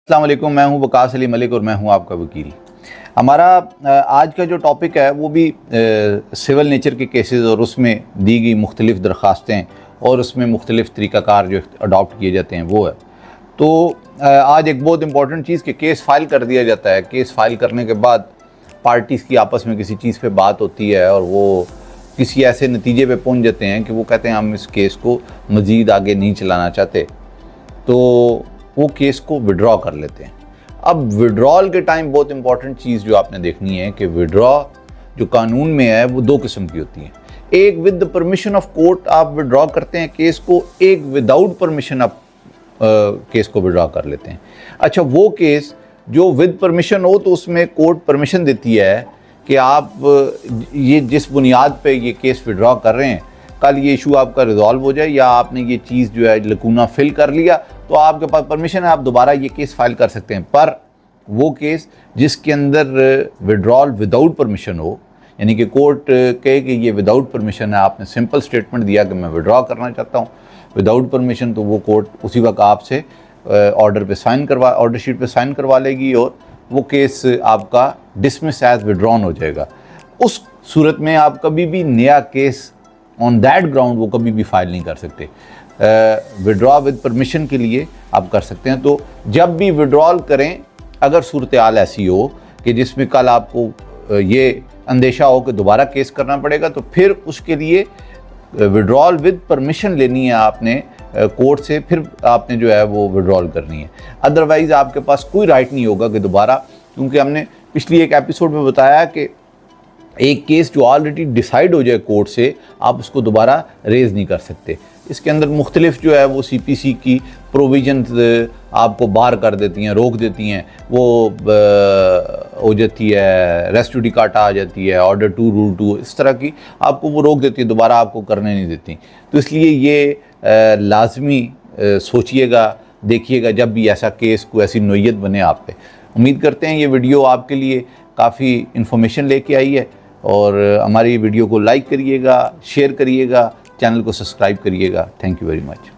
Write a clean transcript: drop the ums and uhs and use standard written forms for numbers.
अस्सलाम वालेकुम, मैं हूं वकास अली मलिक और मैं हूं आपका वकील। हमारा आज का जो टॉपिक है वो भी सिविल नेचर के केसेस और उसमें दी गई मुख्तलिफ़ दरख्वास्तें और उसमें मुख्तलिफ़ तरीक़ाकार जो अडॉप्ट किए जाते हैं वो है। तो आज एक बहुत इंपॉर्टेंट चीज़ कि केस फ़ाइल कर दिया जाता है। केस फ़ाइल करने के बाद पार्टीज़ की आपस में किसी चीज़ पे बात होती है और वो किसी ऐसे नतीजे पे पहुंच जाते हैं कि वो कहते हैं हम इस केस को मज़ीद आगे नहीं चलाना चाहते, तो वो केस को विड्रॉ कर लेते हैं। अब विड्रॉल के टाइम बहुत इंपॉर्टेंट चीज़ जो आपने देखनी है कि विड्रॉ जो कानून में है वो दो किस्म की होती है। एक with the permission of court आप विड्रॉ करते हैं केस को, एक विदाउट परमिशन आप केस को विड्रॉ कर लेते हैं। अच्छा, वो केस जो विद परमिशन हो तो उसमें कोर्ट परमिशन देती है कि आप ये जिस बुनियाद पे ये केस विड्रॉ कर रहे हैं, कल ये इशू आपका रिजॉल्व हो जाए या आपने ये चीज़ जो है लकूना फिल कर लिया तो आपके पास परमिशन है, आप दोबारा ये केस फाइल कर सकते हैं। पर वो केस जिसके अंदर विड्रॉल विदाउट परमिशन हो, यानी कि कोर्ट कहे कि ये विदाउट परमिशन है, आपने सिंपल स्टेटमेंट दिया कि मैं विड्रॉ करना चाहता हूँ विदाउट परमिशन, तो वो कोर्ट उसी वक्त आपसे ऑर्डर शीट पे साइन करवा लेगी और वो केस आपका डिसमिस एज विड्रॉन हो जाएगा। उस सूरत में आप कभी भी नया केस ऑन दैट ग्राउंड वो कभी भी फाइल नहीं कर सकते। विड्रॉ विद परमिशन के लिए आप कर सकते हैं। तो जब भी विड्रॉल करें, अगर सूरत हाल ऐसी हो कि जिसमें कल आपको ये अंदेशा हो कि दोबारा केस करना पड़ेगा, तो फिर उसके लिए विड्रॉल विद परमिशन लेनी है आपने कोर्ट से, फिर आपने जो है वो विड्रॉल करनी है। अदरवाइज़ आपके पास कोई राइट नहीं होगा कि दोबारा, क्योंकि हमने पिछली एक एपिसोड में बताया कि एक केस जो ऑलरेडी डिसाइड हो जाए कोर्ट से, आप उसको दोबारा रेज़ नहीं कर सकते। इसके अंदर मुख्तलिफ जो है वो CPC की प्रोविजन आपको बार कर देती हैं, रोक देती हैं, वो हो जाती है रेस्ट जुडिकाटा आ जाती है, ऑर्डर 2 रूल 2, इस तरह की आपको वो रोक देती है, दोबारा आपको करने नहीं देती। तो इसलिए ये लाजमी सोचिएगा, देखिएगा जब भी ऐसा केस को ऐसी नोयत बने आप पे। उम्मीद करते हैं ये वीडियो आपके लिए काफ़ी इन्फॉर्मेशन लेके आई है और हमारी वीडियो को लाइक करिएगा, शेयर करिएगा, चैनल को सब्सक्राइब करिएगा। Thank you very much.